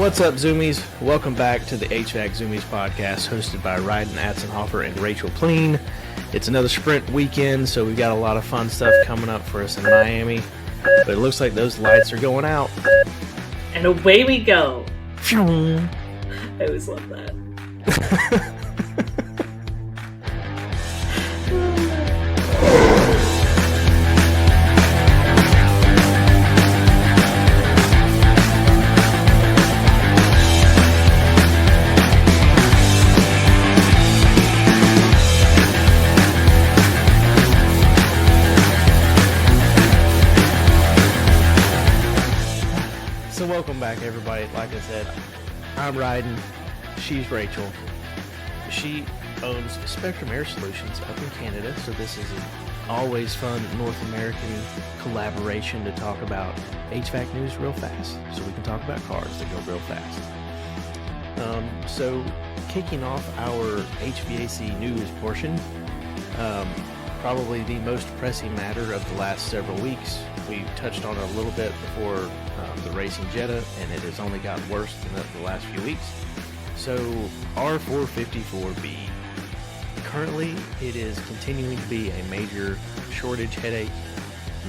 What's up, Zoomies? Welcome back to the HVAC Zoomies podcast, hosted by Rhydon and Rachael. It's another sprint weekend, so we've got a lot of fun stuff coming up for us in Miami. But it looks like those lights are going out. And away we go. I always love that. Welcome back, everybody. Like I said, I'm Rhydon. She's Rachael. She owns Spectrum Air Solutions up in Canada, so this is an always fun North American collaboration to talk about HVAC news real fast, so we can talk about cars that go real fast. So kicking off our HVAC news portion, probably the most pressing matter of the last several weeks. We touched on it a little bit before the racing Jetta, and it has only gotten worse in the last few weeks. So R-454B, currently it is continuing to be a major shortage headache,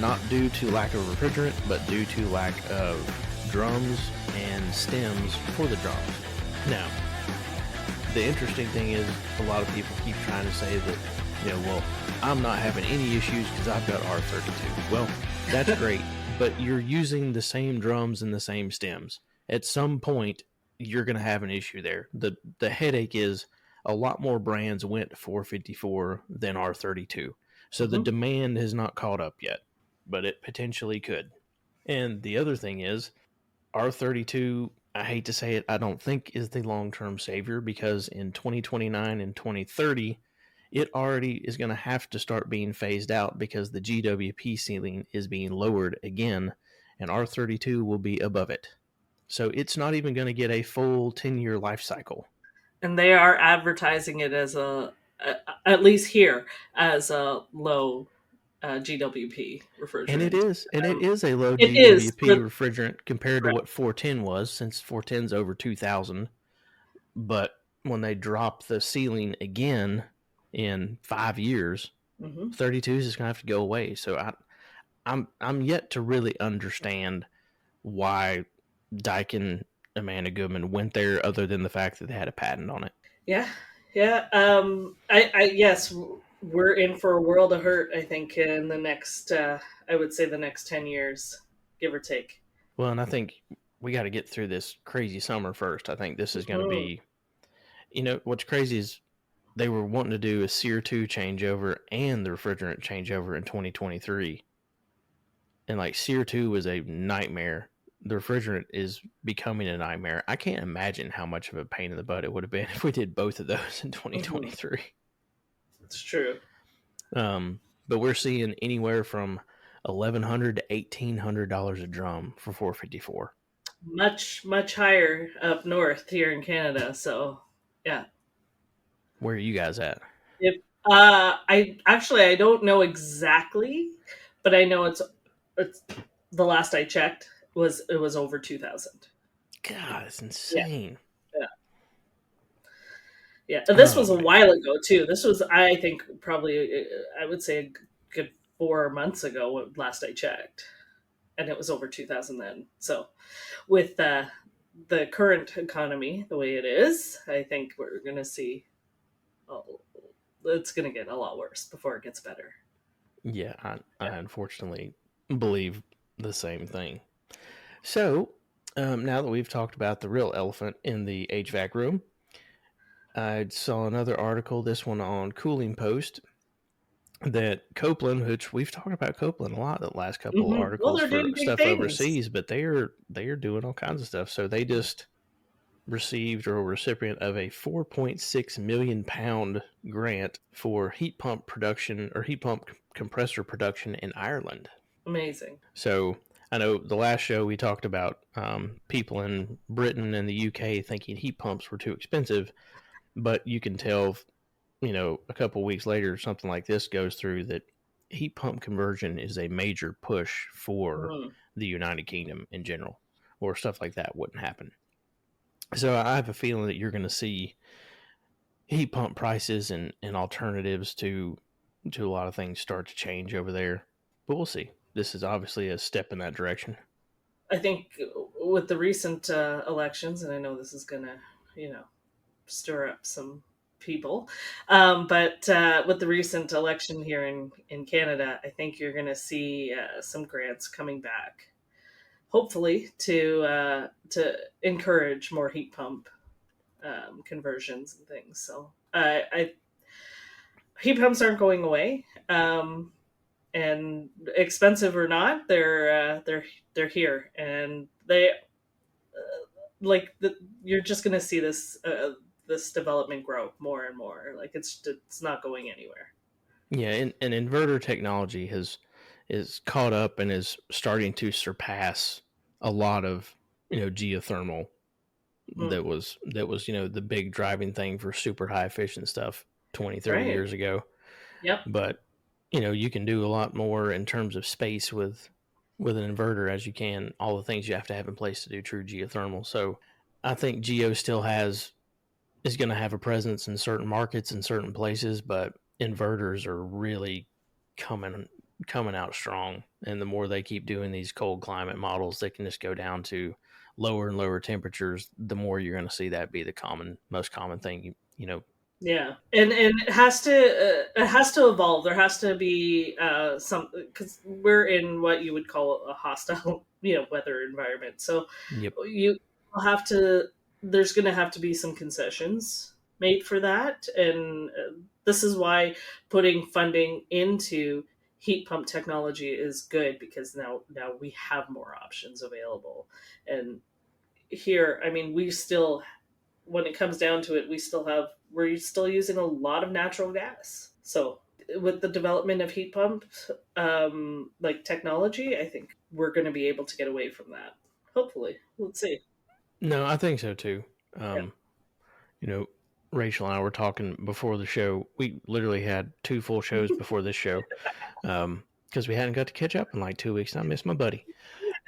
not due to lack of refrigerant, but due to lack of drums and stems for the drums. Now, the interesting thing is a lot of people keep trying to say that, well, I'm not having any issues because I've got R32. Well, that's great, but you're using the same drums and the same stems. At some point, you're going to have an issue there. The headache is a lot more brands went to 454 than R32. So the demand has not caught up yet, but it potentially could. And the other thing is, R32, I hate to say it, I don't think is the long-term savior, because in 2029 and 2030, it already is going to have to start being phased out because the GWP ceiling is being lowered again, and R32 will be above it. So it's not even going to get a full 10-year life cycle. And they are advertising it as at least here, as a low GWP refrigerant. And it is a low GWP refrigerant compared to what 410 was, since 410 is over 2,000. But when they drop the ceiling again in 5 years, 32 is just gonna have to go away. So I'm yet to really understand why Daikin Amanda Goodman went there, other than the fact that they had a patent on it. Yeah. Yes, we're in for a world of hurt, I think, in the next I would say the next 10 years, give or take. Well, and I think we got to get through this crazy summer first. I think this is going to be, what's crazy is they were wanting to do a Sear 2 changeover and the refrigerant changeover in 2023. And like Sear 2 was a nightmare. The refrigerant is becoming a nightmare. I can't imagine how much of a pain in the butt it would have been if we did both of those in 2023. It's true. But we're seeing anywhere from $1,100 to $1,800 a drum for 454. Much higher up north here in Canada. So, yeah. Where are you guys at? I don't know exactly, but I know it's the last I checked it was over 2,000. God, it's insane. Yeah. This was a while ago too. This was, I think, probably I would say a good 4 months ago when last I checked, and it was over 2,000 then. So, with the current economy the way it is, I think we're going to see. It's going to get a lot worse before it gets better. Yeah, I unfortunately believe the same thing. So, now that we've talked about the real elephant in the HVAC room, I saw another article, this one on Cooling Post, that Copeland, which we've talked about Copeland a lot the last couple of articles for stuff overseas, but they are doing all kinds of stuff. So they just received or were recipient of a 4.6 million pound grant for heat pump production or heat pump compressor production in Ireland. Amazing. So I know the last show we talked about people in Britain and the UK thinking heat pumps were too expensive, but you can tell, a couple weeks later, something like this goes through, that heat pump conversion is a major push for the United Kingdom in general, or stuff like that wouldn't happen. So I have a feeling that you're going to see heat pump prices and alternatives to a lot of things start to change over there. But we'll see. This is obviously a step in that direction. I think with the recent elections, and I know this is going to, stir up some people, but with the recent election here in Canada, I think you're going to see some grants coming back, hopefully to encourage more heat pump conversions and things. So heat pumps aren't going away, and expensive or not, they're here, and they you're just going to see this development grow more and more. Like it's not going anywhere. Yeah, and inverter technology is caught up and is starting to surpass a lot of geothermal Mm, that was the big driving thing for super high efficient stuff 20, 30 right. years ago. Yep. But you can do a lot more in terms of space with an inverter as you can all the things you have to have in place to do true geothermal. So I think geo still is going to have a presence in certain markets in certain places, but inverters are really coming out strong. And the more they keep doing these cold climate models, they can just go down to lower and lower temperatures. The more you're going to see that be the most common thing. Yeah, and it has to evolve. There has to be some, because we're in what you would call a hostile weather environment. So Yep. you have to. There's going to have to be some concessions made for that, and this is why putting funding into heat pump technology is good, because now we have more options available. And here, I mean, we still, when it comes down to it, we're still using a lot of natural gas. So with the development of heat pumps, like technology, I think we're going to be able to get away from that. Hopefully, let's see. No, I think so too. Yeah. You know, Rachel and I were talking before the show. We literally had 2 full shows before this show because we hadn't got to catch up in like 2 weeks. And I miss my buddy,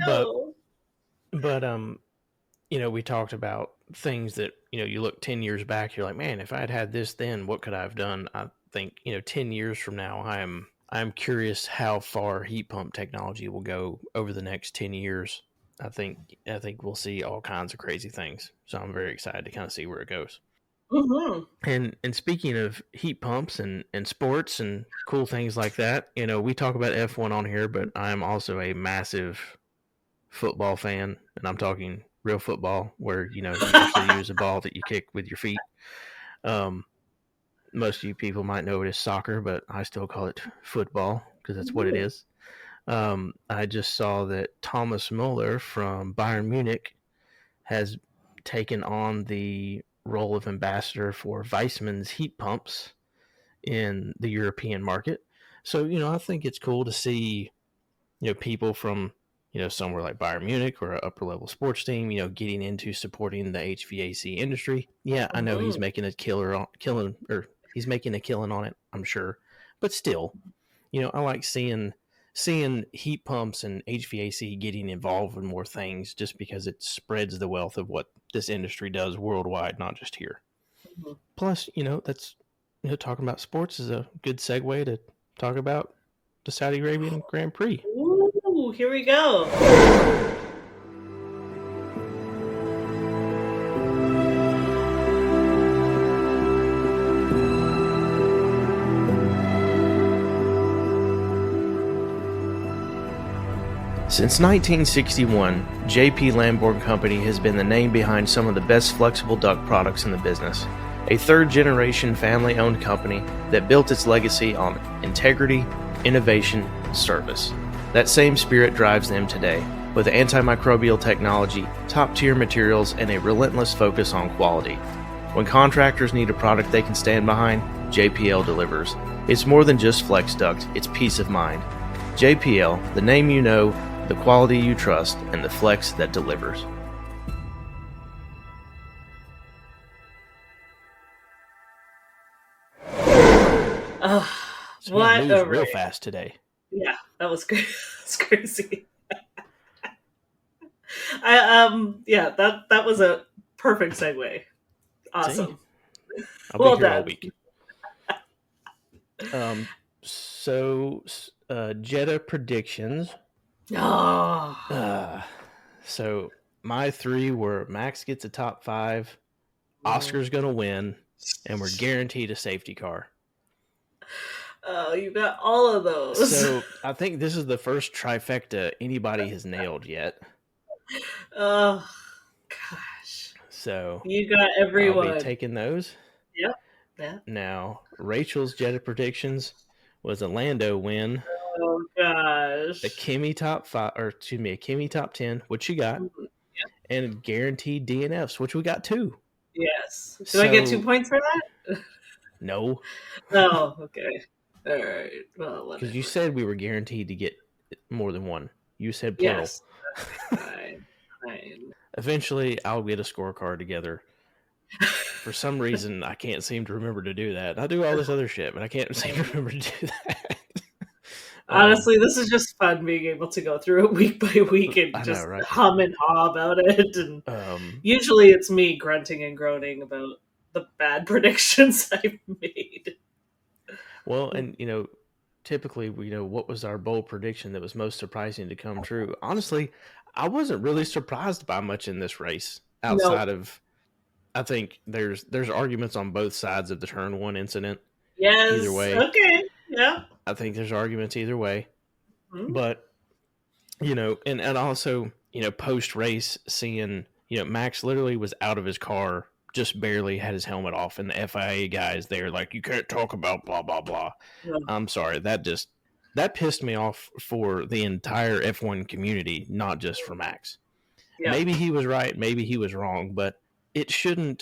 but No. but we talked about things that you look 10 years back. You're like, man, if I had this then, what could I have done? I think 10 years from now, I'm curious how far heat pump technology will go over the next 10 years. I think we'll see all kinds of crazy things. So I'm very excited to kind of see where it goes. Hmm. And speaking of heat pumps and sports and cool things like that, we talk about F1 on here, but I'm also a massive football fan, and I'm talking real football where you actually use a ball that you kick with your feet. Um, Most of you people might know it as soccer, but I still call it football because that's what it is. I just saw that Thomas Müller from Bayern Munich has taken on the role of ambassador for Viessmann's heat pumps in the European market. So, I think it's cool to see, people from, somewhere like Bayern Munich or an upper level sports team, getting into supporting the HVAC industry. Yeah, I know he's Hmm. making a he's making a killing on it, I'm sure. But still, I like seeing heat pumps and HVAC getting involved with more things just because it spreads the wealth of what this industry does worldwide, not just here. Plus, that's talking about sports is a good segue to talk about the Saudi Arabian Grand Prix. Ooh, here we go. Since 1961, JP Lamborn Company has been the name behind some of the best flexible duct products in the business. A third-generation family-owned company that built its legacy on integrity, innovation, and service. That same spirit drives them today, with antimicrobial technology, top-tier materials, and a relentless focus on quality. When contractors need a product they can stand behind, JPL delivers. It's more than just flex duct, it's peace of mind. JPL, the name you know, the quality you trust, and the flex that delivers. So yeah, What moves a real race. fast today. Yeah, that was good. That's crazy. I yeah, that was a Perfect segue. Awesome. I'll Well be here done. all week. So Jeddah predictions. Oh. So my 3 were Max gets a top 5, Oscar's gonna win, and we're guaranteed a safety car. Oh, you got all of those. So I think this is the first trifecta anybody has nailed yet. Oh, gosh. So you got everyone. I'll be taking those. Yep. Yeah. Now, Rachel's Jeddah predictions was a Lando win, Oh gosh. a Kimi top 5, or excuse me, a Kimi top 10, which she got, and guaranteed DNFs, which we got 2. Yes. Do I get 2 points for that? No. Oh, okay. All right. Well, because you said we were guaranteed to get more than 1. You said plural. Yes. Fine. Eventually, I'll get a scorecard together. For some reason, I can't seem to remember to do that. I do all this other shit, but I can't seem to remember to do that. Honestly, this is just fun being able to go through it week by week and just hum and haw about it. And usually it's me grunting and groaning about the bad predictions I've made. Well, and typically, what was our bold prediction that was most surprising to come true? Honestly, I wasn't really surprised by much in this race outside of, I think there's arguments on both sides of the turn 1 incident. Yes. Either way. Okay. Yeah. I think there's arguments either way. Mm-hmm. But, and also, post race seeing, Max literally was out of his car, just barely had his helmet off, and the FIA guys there like, you can't talk about blah, blah, blah. Yeah. I'm sorry. That pissed me off for the entire F1 community, not just for Max. Yeah. Maybe he was right, maybe he was wrong, but he should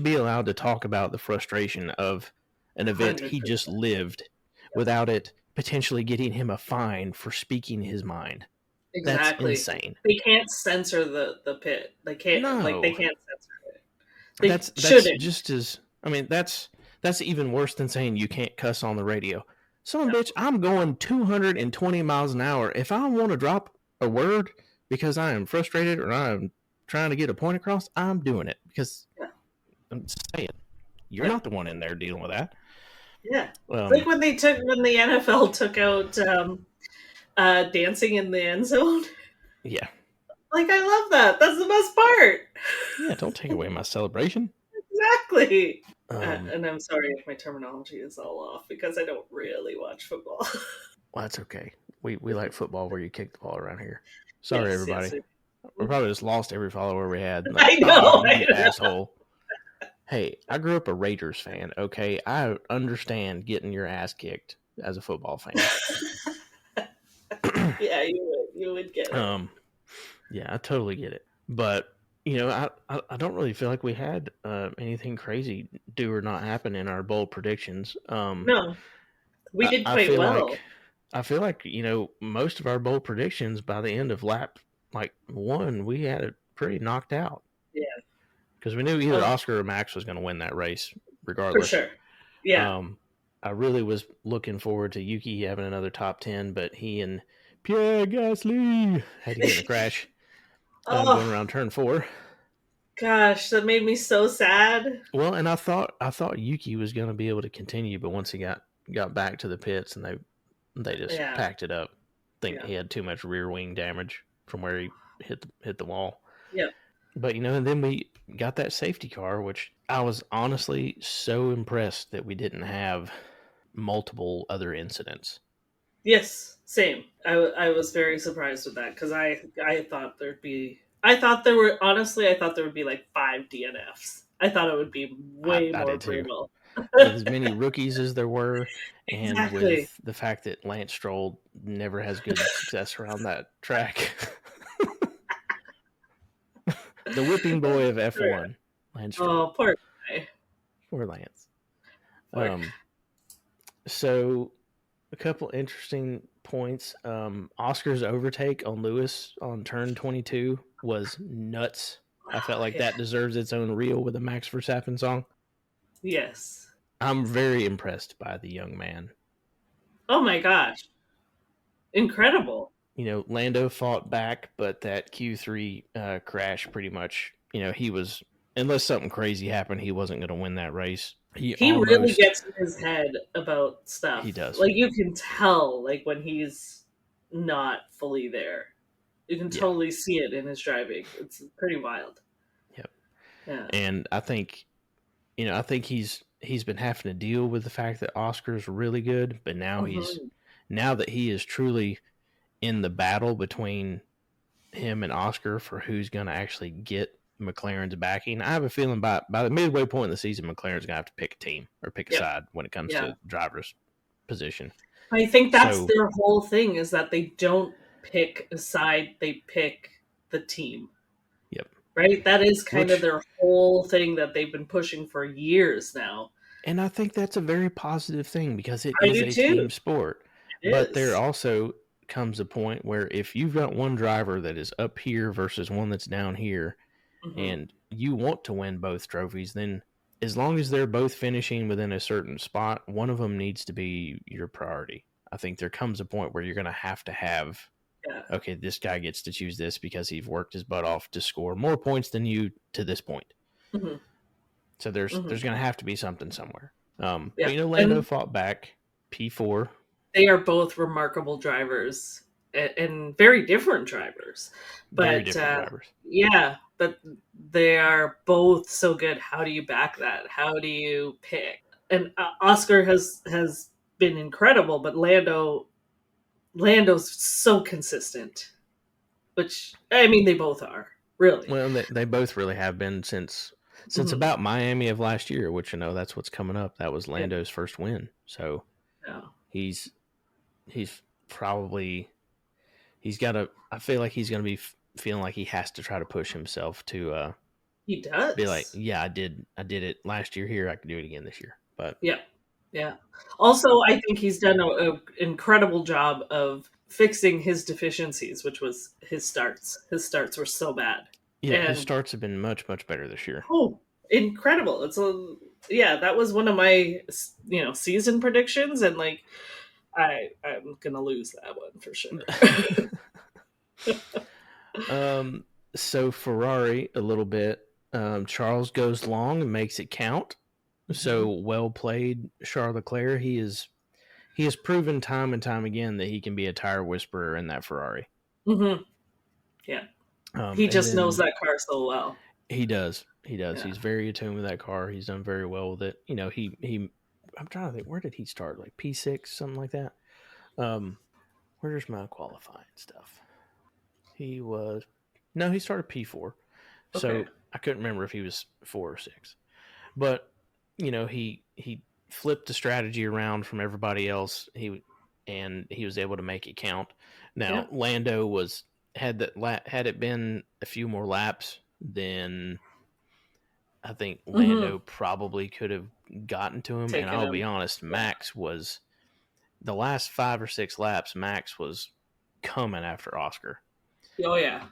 be allowed to talk about the frustration of an event 100%. He just lived without it potentially getting him a fine for speaking his mind. Exactly. That's insane. They can't censor the pit. They can't they can't censor it. That's just as that's even worse than saying you can't cuss on the radio. Bitch, I'm going 220 miles an hour. If I want to drop a word because I am frustrated or I'm trying to get a point across, I'm doing it because I'm saying you're not the one in there dealing with that. Yeah, like when the NFL took out dancing in the end zone. Yeah, like I love that. That's the best part. Yeah, don't take away my celebration. Exactly. And I'm sorry if my terminology is all off because I don't really watch football. Well, that's okay. We like football where you kick the ball around here. Sorry, everybody. Yes. We probably just lost every follower we had. Like, I know. Asshole. Hey, I grew up a Raiders fan, okay? I understand getting your ass kicked as a football fan. Yeah, you would get it. Yeah, I totally get it. But, I don't really feel like we had anything crazy do or not happen in our bold predictions. No, we did quite well. I feel like, most of our bold predictions by the end of lap, 1, we had it pretty knocked out. Yeah. Because we knew either Oscar or Max was going to win that race, regardless. For sure. Yeah. I really was looking forward to Yuki having another top 10, but he and Pierre Gasly had to get in a crash going around turn 4. Gosh, that made me so sad. Well, and I thought Yuki was going to be able to continue, but once he got back to the pits and they just packed it up. I think he had too much rear wing damage from where he hit the wall. Yeah. But, and then we got that safety car, which I was honestly so impressed that we didn't have multiple other incidents. Yes, same. I was very surprised with that because I thought there would be like 5 DNFs. I thought it would be way more brutal. With as many rookies as there were, and with the fact that Lance Stroll never has good success around that track. The whipping boy of F1, Lance Stroll. Oh, poor guy. Poor Lance. So, a couple interesting points. Oscar's overtake on Lewis on turn 22 was nuts. I felt like that deserves its own reel with a Max Verstappen song. Yes. I'm very impressed by the young man. Oh my gosh. Incredible. Lando fought back, but that Q3 crash pretty much he was, unless something crazy happened, he wasn't going to win that race. He really gets in his head about stuff. He does. Like, you can tell, like, when he's not fully there. You can totally see it in his driving. It's pretty wild. Yep. Yeah. And I think, he's been having to deal with the fact that Oscar's really good, but now now that he is truly in the battle between him and Oscar for who's going to actually get McLaren's backing, I have a feeling by the midway point in the season, McLaren's going to have to pick a team or pick a side when it comes to driver's position. I think that's their whole thing, is that they don't pick a side, they pick the team. Yep. Right? That is kind of their whole thing that they've been pushing for years now. And I think that's a very positive thing, because it is a team sport. But there also comes a point where if you've got one driver that is up here versus one that's down here, and you want to win both trophies, then as long as they're both finishing within a certain spot, one of them needs to be your priority. I think there comes a point where you're going to have, okay, this guy gets to choose this because he's worked his butt off to score more points than you to this point. So there's going to have to be something somewhere. But, Lando fought back, P4. They are both remarkable drivers and very different drivers. But, very different drivers. Yeah, but they are both so good. How do you back that? How do you pick? And Oscar has been incredible, but Lando's so consistent. Which, I mean, they both are, really. Well, they both really have been since about Miami of last year, which, that's what's coming up. That was Lando's first win. So he's probably, I feel like he's going to be feeling like he has to try to push himself to he does be like, I did it last year here, I can do it again this year. But yeah. Also, I think he's done an incredible job of fixing his deficiencies, which was his starts. His starts were so bad. Yeah, his starts have been much, much better this year. Oh, incredible. That was one of my, season predictions, and like, I'm going to lose that one for sure. So Ferrari, a little bit, Charles goes long and makes it count. So well played, Charles Leclerc. He has proven time and time again that he can be a tire whisperer in that Ferrari. Yeah. He just knows that car so well. He does. Yeah. He's very attuned with that car. He's done very well with it. I'm trying to think, where did he start? Like P6, something like that. Where's my qualifying stuff? He started P4. Okay. So I couldn't remember if he was 4 or 6. But, he flipped the strategy around from everybody else. He was able to make it count. Now, Lando had it been a few more laps, then I think Lando probably could have gotten to him. And I'll be honest, Max was, the last 5 or 6 laps, Max was coming after Oscar. Oh yeah.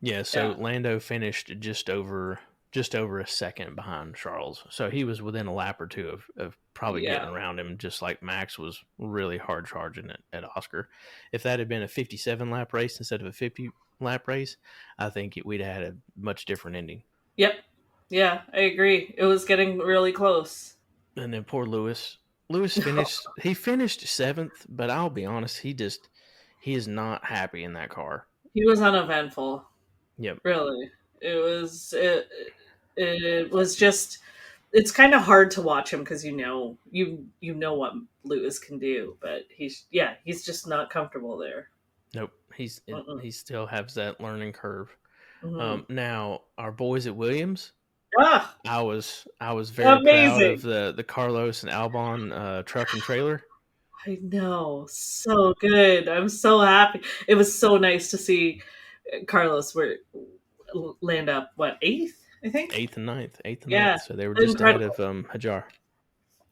Yeah, so Lando finished just over a second behind Charles. So he was within a lap or two of probably getting around him, just like Max was really hard charging at Oscar. If that had been a 57 lap race instead of a 50 lap race, I think we'd have had a much different ending. Yep. Yeah, I agree. It was getting really close. And then poor Lewis finished, he finished 7th, but I'll be honest, he is not happy in that car. He was uneventful. Yep. Really. It was just, it's kind of hard to watch him because you know what Lewis can do, but he's just not comfortable there. Nope. He still has that learning curve. Now our boys at Williams, I was very proud of the Carlos and Albon truck and trailer. I know, so good. I'm so happy. It was so nice to see Carlos land up 8th, I think 8th and 9th. So they were just ahead of Hajar.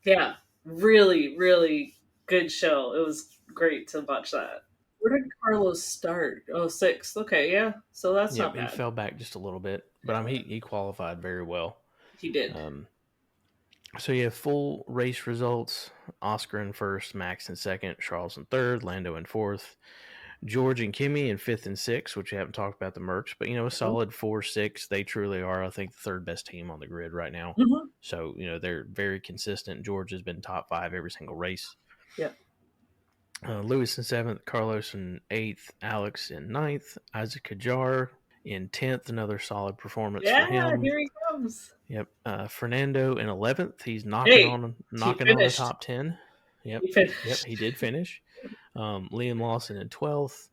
Yeah, really, really good show. It was great to watch that. Where did Carlos start? 6th. Okay, yeah. So that's not bad. He fell back just a little bit, but he qualified very well. He did. So you have full race results. Oscar in 1st, Max in 2nd, Charles in 3rd, Lando in 4th. George and Kimmy in 5th and 6th, which we haven't talked about the Mercs, but, a solid 4-6. They truly are, I think, the third best team on the grid right now. Mm-hmm. So, they're very consistent. George has been top 5 every single race. Yeah. Lewis in 7th, Carlos in 8th, Alex in 9th, Isaac Kajar in 10th, another solid performance for him. Yeah, here he comes. Yep. Fernando in 11th. He's knocking on the top 10. Yep. He did finish. Liam Lawson in 12th.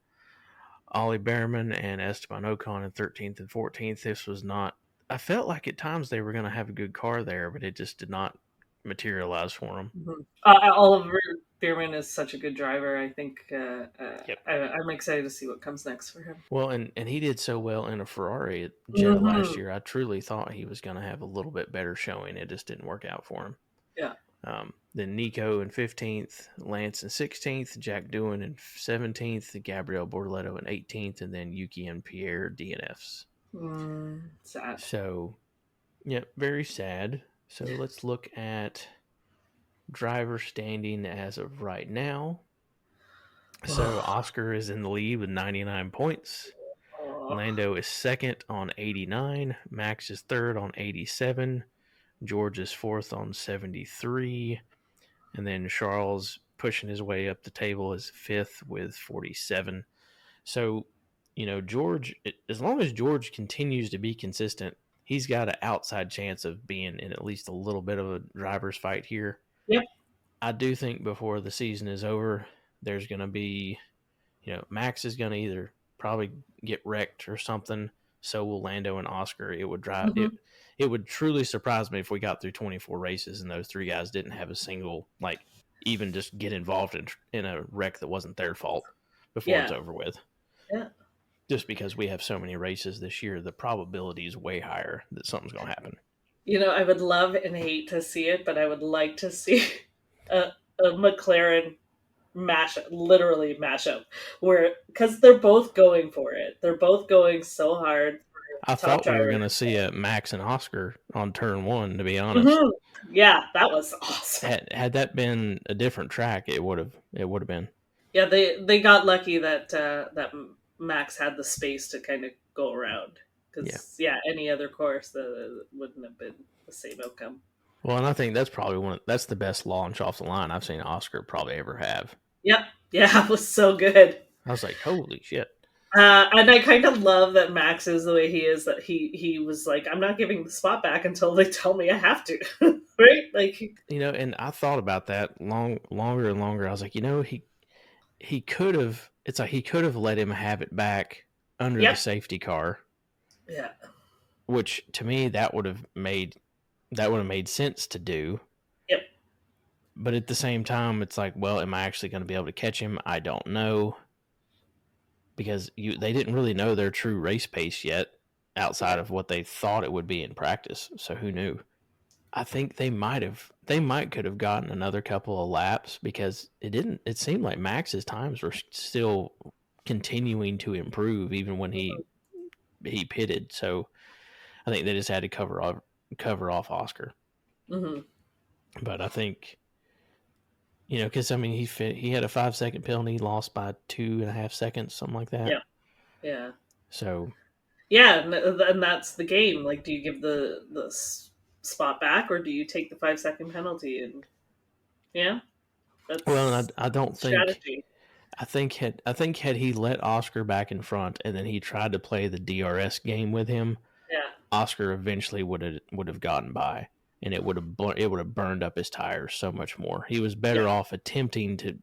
Ollie Behrman and Esteban Ocon in 13th and 14th. This was not... I felt like at times they were going to have a good car there, but it just did not materialize for them. Mm-hmm. Oliver Behrman is such a good driver. I think I'm excited to see what comes next for him. Well, and he did so well in a Ferrari at Jetta last year. I truly thought he was going to have a little bit better showing. It just didn't work out for him. Yeah. Then Nico in 15th, Lance in 16th, Jack Doohan in 17th, Gabriel Borletto in 18th, and then Yuki and Pierre DNFs. Sad. So, yeah, very sad. So let's look at driver standing as of right now. So Oscar is in the lead with 99 points. Lando is second on 89. Max is third on 87. George is fourth on 73. And then Charles, pushing his way up the table, is fifth with 47. So, George, as long as George continues to be consistent, he's got an outside chance of being in at least a little bit of a driver's fight here. Yep. I do think before the season is over, there's going to be, Max is going to either probably get wrecked or something. So will Lando and Oscar. It would drive it would truly surprise me if we got through 24 races and those three guys didn't have a single, even just get involved in a wreck that wasn't their fault before it's over with. Yeah. Just because we have so many races this year, the probability is way higher that something's going to happen. I would love and hate to see it, but I would like to see a McLaren mashup, because they're both going for it. They're both going so hard. I thought we were going to see a Max and Oscar on turn one, to be honest. Mm-hmm. Yeah, that was awesome. Had that been a different track, it would have been. Yeah, they got lucky that Max had the space to kind of go around. Because any other course that wouldn't have been the same outcome. Well, and I think that's probably that's the best launch off the line I've seen Oscar probably ever have. Yep. Yeah, it was so good. I was like, holy shit. And I kind of love that Max is the way he is, that he was like, I'm not giving the spot back until they tell me I have to. Right? And I thought about that longer and longer. I was like, he could have, it's like he could have let him have it back under the safety car. Yeah. Which to me, that would have made sense to do. Yep. But at the same time, it's like, well, am I actually going to be able to catch him? I don't know. Because they didn't really know their true race pace yet outside of what they thought it would be in practice. So who knew? I think they could have gotten another couple of laps because it seemed like Max's times were still continuing to improve even when he pitted. So I think they just had to cover off Oscar. Mm-hmm. But I think, because he had a 5-second penalty, he lost by 2.5 seconds, something like that. Yeah. So. Yeah, and that's the game. Do you give the spot back or do you take the 5-second penalty? And that's I don't think. Strategy. I think had he let Oscar back in front and then he tried to play the DRS game with him, Oscar eventually would have gotten by. And it would have burned up his tires so much more. He was better off attempting to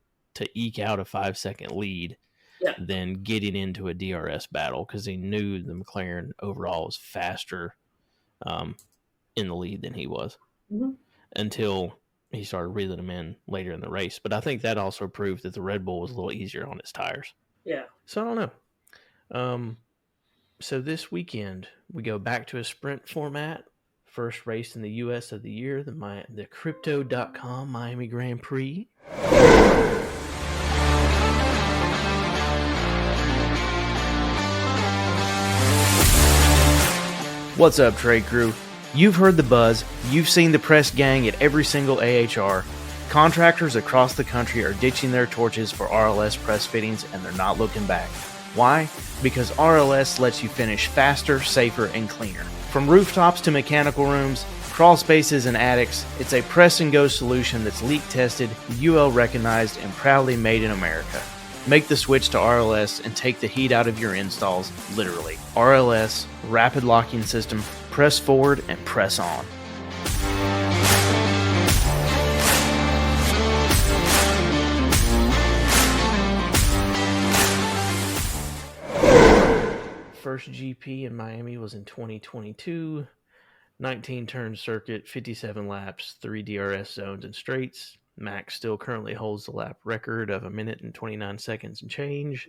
eke out a 5-second lead than getting into a DRS battle because he knew the McLaren overall was faster in the lead than he was until he started reeling them in later in the race. But I think that also proved that the Red Bull was a little easier on its tires. Yeah. So I don't know. So this weekend we go back to a sprint format. First race in the U.S. of the year, the Crypto.com Miami Grand Prix. What's up, trade crew? You've heard the buzz. You've seen the press gang at every single AHR. Contractors across the country are ditching their torches for RLS press fittings, and they're not looking back. Why? Because RLS lets you finish faster, safer, and cleaner. From rooftops to mechanical rooms, crawl spaces, and attics, it's a press-and-go solution that's leak-tested, UL recognized, and proudly made in America. Make the switch to RLS and take the heat out of your installs, literally. RLS, rapid locking system, press forward and press on. First GP in Miami was in 2022. 19-turn circuit, 57 laps, 3 DRS zones and straights. Max still currently holds the lap record of 1 minute and 29 seconds and change.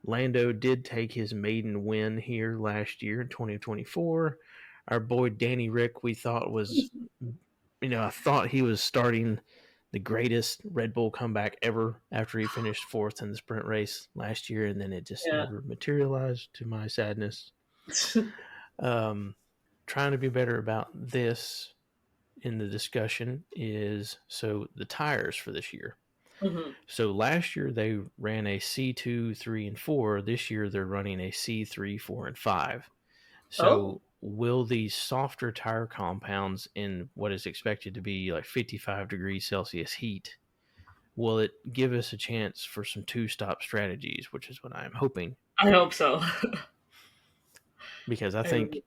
Lando did take his maiden win here last year in 2024. Our boy Danny Rick, we thought was, I thought he was starting the greatest Red Bull comeback ever after he finished 4th in the sprint race last year, and then it just never materialized, to my sadness. Trying to be better about this in the discussion is, so the tires for this year. Mm-hmm. So last year they ran a C2, 3, and 4. This year they're running a C3, 4, and 5. So will these softer tire compounds in what is expected to be like 55 degrees Celsius heat, will it give us a chance for some two-stop strategies, which is what I'm hoping? I hope so. Because I think,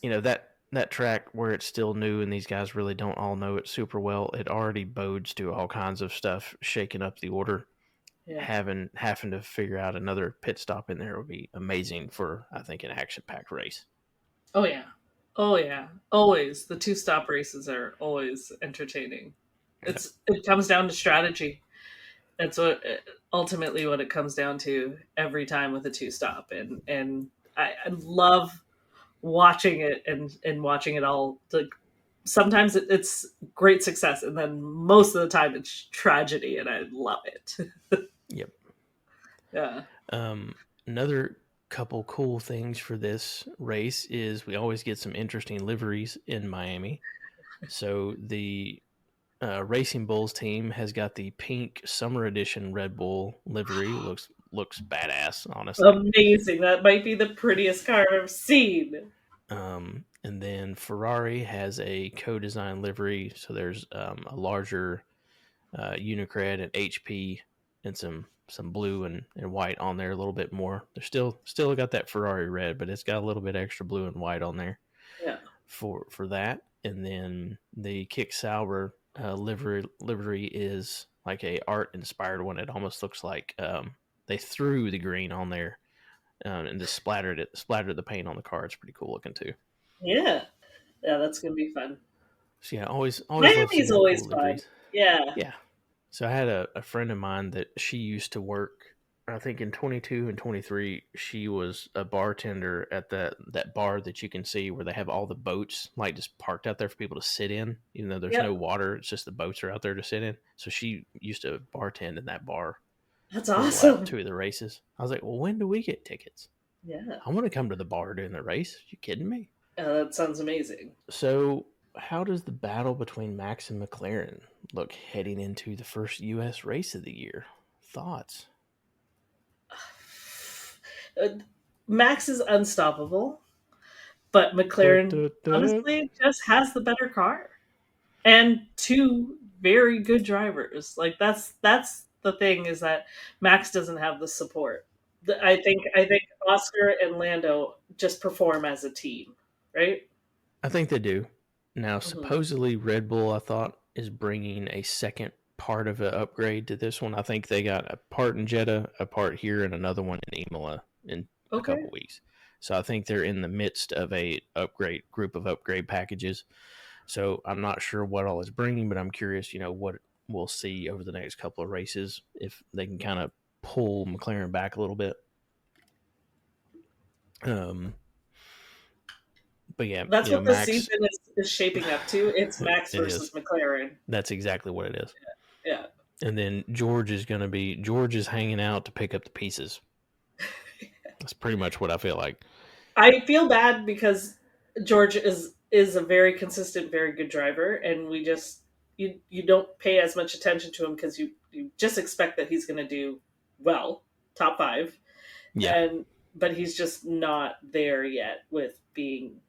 that track where it's still new and these guys really don't all know it super well, it already bodes to all kinds of stuff shaking up the order. Yeah. Having to figure out another pit stop in there would be amazing for, I think, an action-packed race. Oh yeah. Always. The two-stop races are always entertaining. It comes down to strategy. That's ultimately what it comes down to every time with a two-stop. And I love watching it and watching it all. Like, sometimes it's great success, and then most of the time it's tragedy, and I love it. Yep. Yeah. Another couple cool things for this race is we always get some interesting liveries in Miami. So the Racing Bulls team has got the pink summer edition Red Bull livery. Looks badass, honestly. Amazing. That might be the prettiest car I've seen. And then Ferrari has a co-design livery. So there's a larger Unicred and HP and some blue and white on there, a little bit more. They're still got that Ferrari red, but it's got a little bit extra blue and white on there. Yeah. For that. And then the Kick Sauber livery is like a art inspired one. It almost looks like they threw the green on there and just splattered the paint on the car. It's pretty cool looking too. Yeah, that's gonna be fun. So yeah, always Miami's always cool fun. Liveries. Yeah. So I had a friend of mine that she used to work, I think in 22 and 23, she was a bartender at that bar that you can see where they have all the boats like just parked out there for people to sit in, even though there's no water. It's just the boats are out there to sit in. So she used to bartend in that bar. That's awesome. 2 of the races. I was like, well, when do we get tickets? Yeah. I want to come to the bar during the race. Are you kidding me? That sounds amazing. So how does the battle between Max and McLaren look heading into the first U.S. race of the year? Thoughts? Max is unstoppable, but McLaren honestly just has the better car and 2 very good drivers. Like that's the thing, is that Max doesn't have the support. I think Oscar and Lando just perform as a team, right? I think they do. Now, supposedly Red Bull, I thought, is bringing a second part of an upgrade to this one. I think they got a part in Jeddah, a part here, and another one in Imola in a couple weeks. So I think they're in the midst of a group of upgrade packages. So I'm not sure what all it's bringing, but I'm curious, what we'll see over the next couple of races, if they can kind of pull McLaren back a little bit. But yeah, that's what Max, the season is shaping up to. It's Max versus McLaren. That's exactly what it is. Yeah. And then George is hanging out to pick up the pieces. That's pretty much what I feel like. I feel bad because George is a very consistent, very good driver, and we just, you don't pay as much attention to him because you just expect that he's going to do well, top 5, Yeah. but he's just not there yet with being,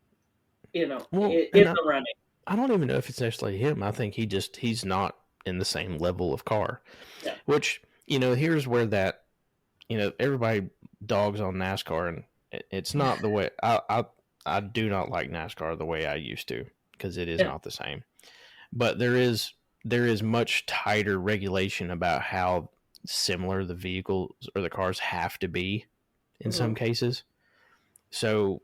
Well, in and the running. I don't even know if it's actually him. I think he's not in the same level of car. Yeah. Which, here's where that, everybody dogs on NASCAR, and it's not the way I do not like NASCAR the way I used to, because it is not the same. But there is much tighter regulation about how similar the vehicles or the cars have to be in some cases. So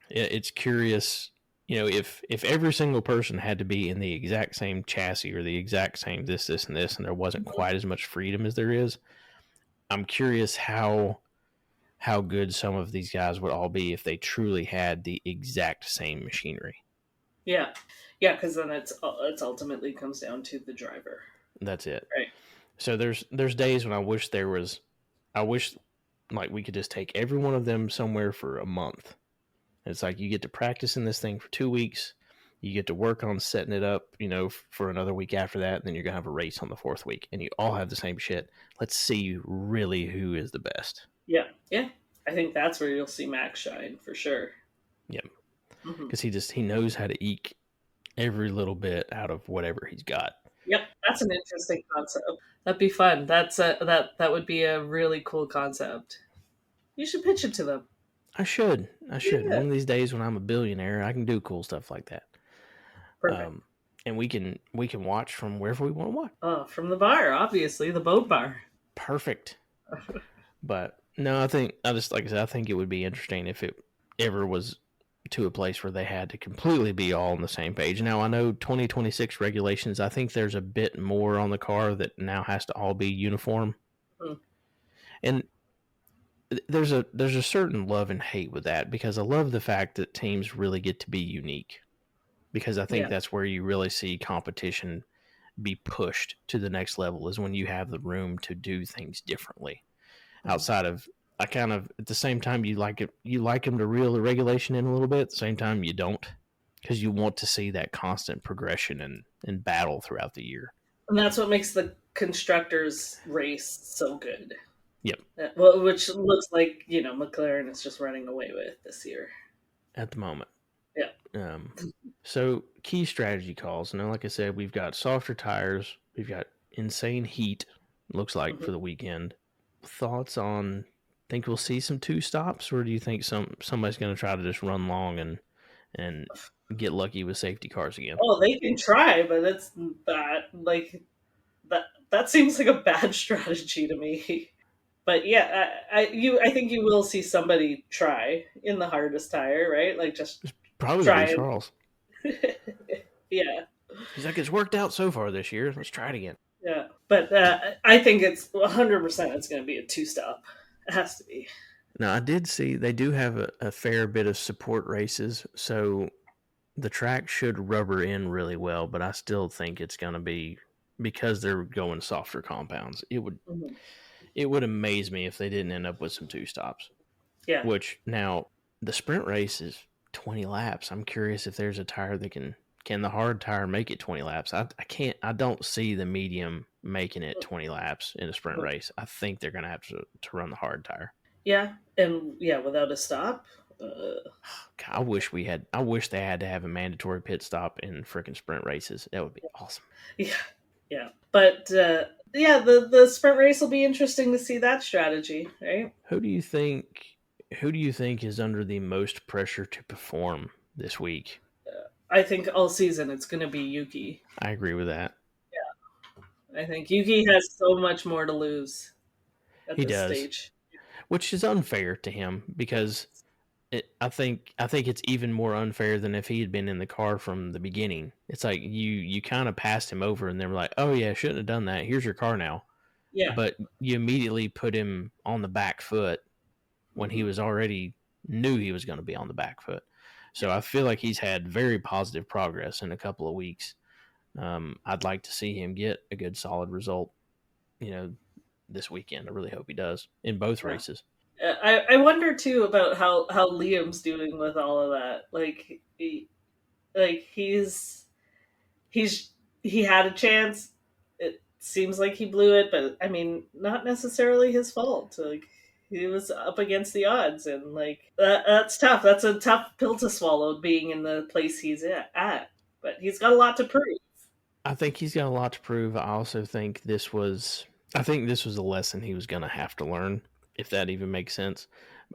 it's curious, if every single person had to be in the exact same chassis or the exact same this, and this, and there wasn't quite as much freedom as there is, I'm curious how good some of these guys would all be if they truly had the exact same machinery. Yeah, because then it's ultimately comes down to the driver. That's it. Right. So there's days when I wish like we could just take every one of them somewhere for a month. It's like you get to practice in this thing for 2 weeks. You get to work on setting it up, for another week after that. And then you're going to have a race on the 4th week. And you all have the same shit. Let's see really who is the best. Yeah. Yeah. I think that's where you'll see Max shine for sure. Yeah. Because he knows how to eke every little bit out of whatever he's got. Yep. That's an interesting concept. That'd be fun. That would be a really cool concept. You should pitch it to them. I should. Yeah. One of these days when I'm a billionaire, I can do cool stuff like that. Perfect. And we can watch from wherever we want to watch. Oh, from the bar, obviously, the boat bar. Perfect. But no, I think it would be interesting if it ever was to a place where they had to completely be all on the same page. Now, I know 2026 regulations, I think there's a bit more on the car that now has to all be uniform. And there's a certain love and hate with that, because I love the fact that teams really get to be unique, because I think that's where you really see competition be pushed to the next level, is when you have the room to do things differently. Outside of, at the same time, you like them to reel the regulation in a little bit. At the same time, you don't, because you want to see that constant progression and battle throughout the year. And that's what makes the constructors race so good. Yep. Well, which looks like, McLaren is just running away with this year. At the moment. Yeah. So key strategy calls. Now, like I said, we've got softer tires. We've got insane heat, looks like, for the weekend. Thoughts on, think we'll see some 2 stops, or do you think somebody's going to try to just run long and get lucky with safety cars again? Oh, they can try, but it's that seems like a bad strategy to me. But yeah, I think you will see somebody try in the hardest tire, right? Like just it's probably try Charles. Yeah. He's like, it's worked out so far this year. Let's try it again. Yeah, but I think it's 100%. It's going to be a 2-stop. It has to be. Now, I did see they do have a fair bit of support races, so the track should rubber in really well. But I still think it's going to be, because they're going softer compounds. It would amaze me if they didn't end up with some 2 stops. Yeah. Which, now, the sprint race is 20 laps. I'm curious if there's a tire that can the hard tire make it 20 laps? I don't see the medium making it 20 laps in a sprint race. I think they're going to have to run the hard tire. Yeah. And without a stop. I wish they had to have a mandatory pit stop in freaking sprint races. That would be awesome. Yeah. Yeah. But, the sprint race will be interesting to see that strategy, right? Who do you think is under the most pressure to perform this week? I think all season it's going to be Yuki. I agree with that. Yeah. I think Yuki has so much more to lose at this stage. Which is unfair to him, because I think it's even more unfair than if he had been in the car from the beginning. It's like you kind of passed him over, and they were like, oh yeah, shouldn't have done that. Here's your car now. Yeah. But you immediately put him on the back foot when he was already knew he was going to be on the back foot. So I feel like he's had very positive progress in a couple of weeks. I'd like to see him get a good solid result, this weekend. I really hope he does in both races. I wonder too about how Liam's doing with all of that. He's he had a chance. It seems like he blew it, but I mean, not necessarily his fault. Like he was up against the odds, and like that's tough. That's a tough pill to swallow, being in the place he's at. But he's got a lot to prove. I think he's got a lot to prove. I also think this was a lesson he was going to have to learn, if that even makes sense.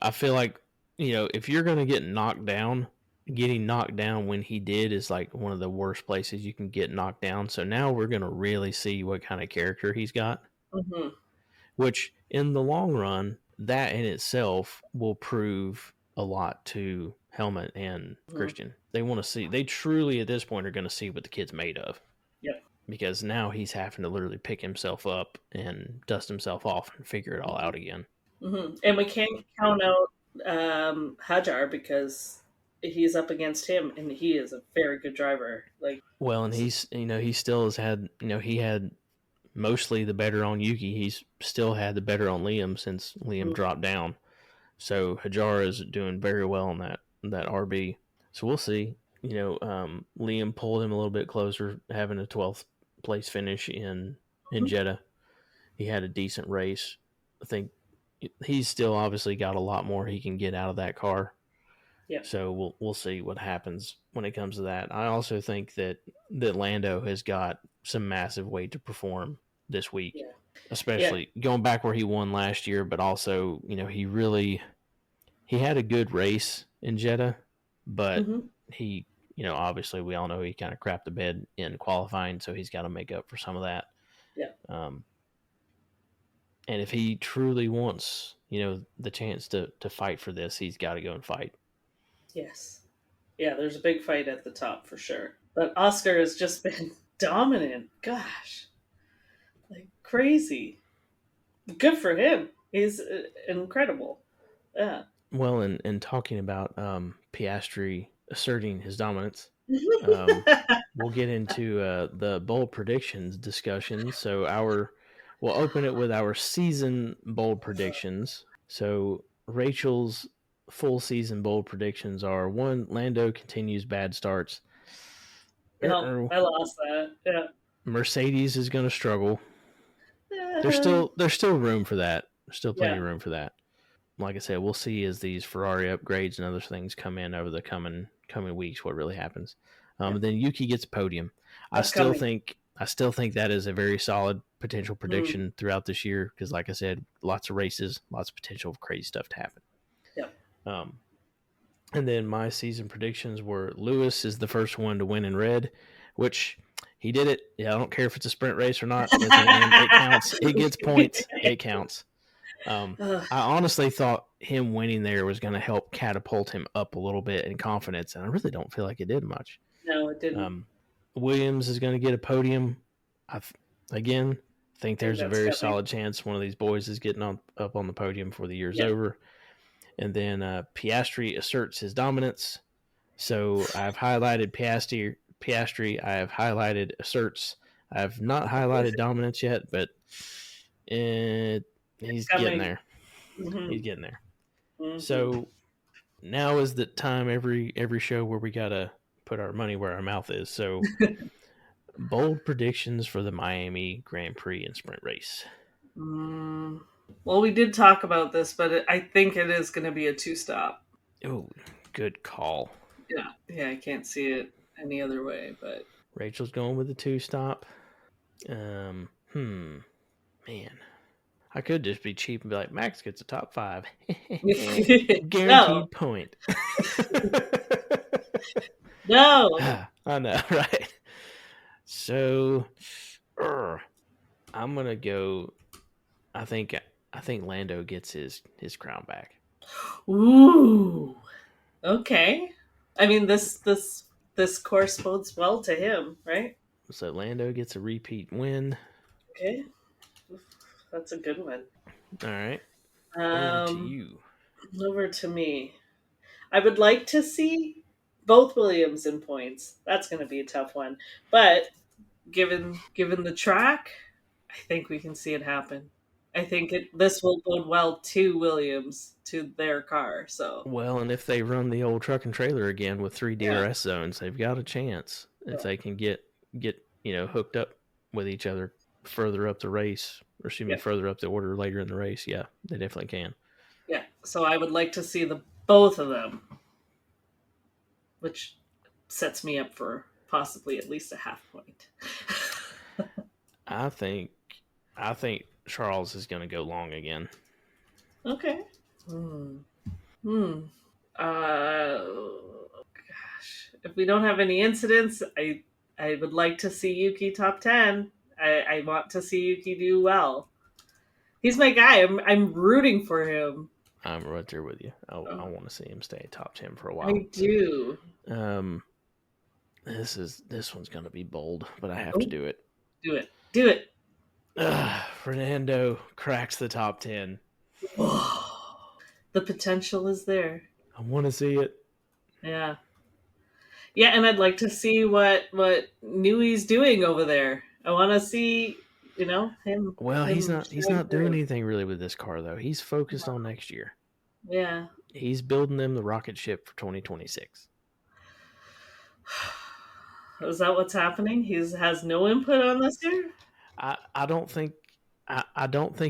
I feel like, if you're going to get knocked down, getting knocked down when he did is like one of the worst places you can get knocked down. So now we're going to really see what kind of character he's got, Mm-hmm. which in the long run, that in itself will prove a lot to Helmut and Christian. They truly at this point are going to see what the kid's made of. Yep. Because now he's having to literally pick himself up and dust himself off and figure it all out again. Mm-hmm. And we can't count out Hajar because he's up against him, and he is a very good driver. And he still has had, he had mostly the better on Yuki. He's still had the better on Liam since Liam dropped down. So Hajar is doing very well on that RB. So we'll see. Liam pulled him a little bit closer, having a 12th place finish in Jeddah. He had a decent race. I think he's still obviously got a lot more he can get out of that car. Yeah. So we'll see what happens when it comes to that. I also think that Lando has got some massive weight to perform this week, especially going back where he won last year, but also, he had a good race in Jeddah, but he, obviously we all know he kind of crapped the bed in qualifying, so he's got to make up for some of that. Yeah. And if he truly wants, the chance to fight for this, he's got to go and fight. Yes. Yeah, there's a big fight at the top for sure. But Oscar has just been dominant. Gosh. Like crazy. Good for him. He's incredible. Yeah. Well, and talking about Piastri asserting his dominance, we'll get into the bold predictions discussion. So we'll open it with our season bold predictions. So Rachel's full season bold predictions are: 1, Lando continues bad starts. No, I lost that. Yeah. Mercedes is going to struggle. There's still room for that. There's still plenty of room for that. Like I said, we'll see as these Ferrari upgrades and other things come in over the coming weeks what really happens. Then Yuki gets a podium. I still think that is a very solid potential prediction throughout this year because, like I said, lots of races, lots of potential of crazy stuff to happen. Yeah. And then my season predictions were Lewis is the first one to win in red, which he did it. Yeah, I don't care if it's a sprint race or not. It counts. It gets points. It counts. I honestly thought him winning there was going to help catapult him up a little bit in confidence, and I really don't feel like it did much. No, it didn't. Williams is going to get a podium. I think there's a very solid chance one of these boys is getting up on the podium before the year's over. And then Piastri asserts his dominance. So I've highlighted Piastri. I have highlighted asserts. I have not highlighted dominance yet, but he's getting there. Mm-hmm. He's getting there. Mm-hmm. So now is the time every show where we got to put our money where our mouth is. So bold predictions for the Miami Grand Prix and sprint race. Well, we did talk about this, but I think it is going to be a 2-stop. Oh, good call. Yeah, I can't see it any other way. But Rachel's going with the 2-stop. Man, I could just be cheap and be like, Max gets a top 5, guaranteed point. No, I know, right? So, I'm gonna go. I think Lando gets his crown back. Ooh, okay. I mean, this course bodes well to him, right? So Lando gets a repeat win. Okay, that's a good one. All right. Over to you. Over to me. I would like to see both Williams in points. That's going to be a tough one, but given the track, I think we can see it happen. I think this will bode well to Williams, to their car. So well, and if they run the old truck and trailer again with 3 DRS zones, they've got a chance if they can get hooked up with each other further up the race, or further up the order later in the race, yeah, they definitely can. Yeah, so I would like to see both of them, which sets me up for possibly at least a half point. I think Charles is going to go long again. Okay. Gosh, if we don't have any incidents, I would like to see Yuki top 10. I want to see Yuki do well. He's my guy. I'm rooting for him. I'm right there with you. I want to see him stay top 10 for a while. I do. This one's going to be bold, but I have to do it. Do it. Fernando cracks the top 10. The potential is there. I want to see it. Yeah. Yeah, and I'd like to see what Newey's doing over there. I want to see, him. Well, he's not doing anything really with this car, though. He's focused on next year. Yeah. He's building them the rocket ship for 2026. Is that what's happening? He has no input on this year? I don't think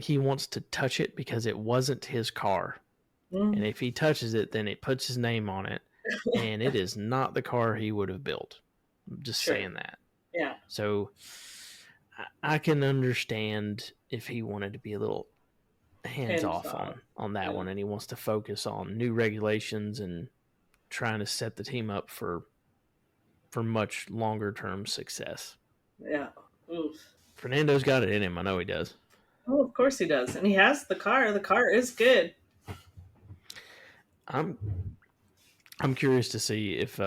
he wants to touch it because it wasn't his car. And if he touches it, then it puts his name on it. And it is not the car he would have built. I'm just saying that. Yeah. So I can understand if he wanted to be a little hands off on that one, and he wants to focus on new regulations and trying to set the team up for much longer term success. Yeah. Oof. Fernando's got it in him. I know he does. Oh, of course he does. And he has the car. The car is good. I'm curious to see if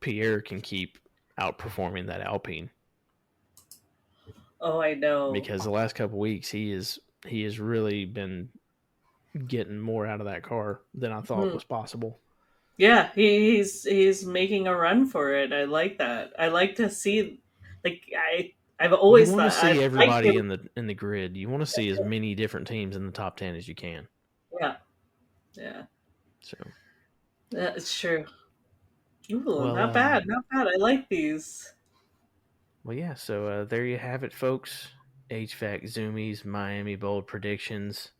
Pierre can keep outperforming that Alpine. Oh, I know. Because the last couple of weeks he has really been getting more out of that car than I thought was possible. Yeah, he's making a run for it. I like that. I like to see, I've always thought. You want to see everybody in the grid. You want to see as many different teams in the top 10 as you can. Yeah. Yeah. So. That's true. Ooh, not bad. I like these. Well, yeah, so there you have it, folks. HVAC Zoomies, Miami Bold predictions.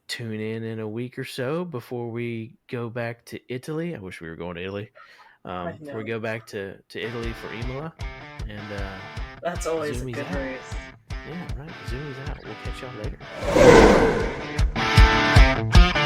Tune in a week or so before we go back to Italy. I wish we were going to Italy. Before we go back to Italy for Imola. And that's always Zoomies a good out. race. Yeah, right. Zoomies out. We'll catch y'all later.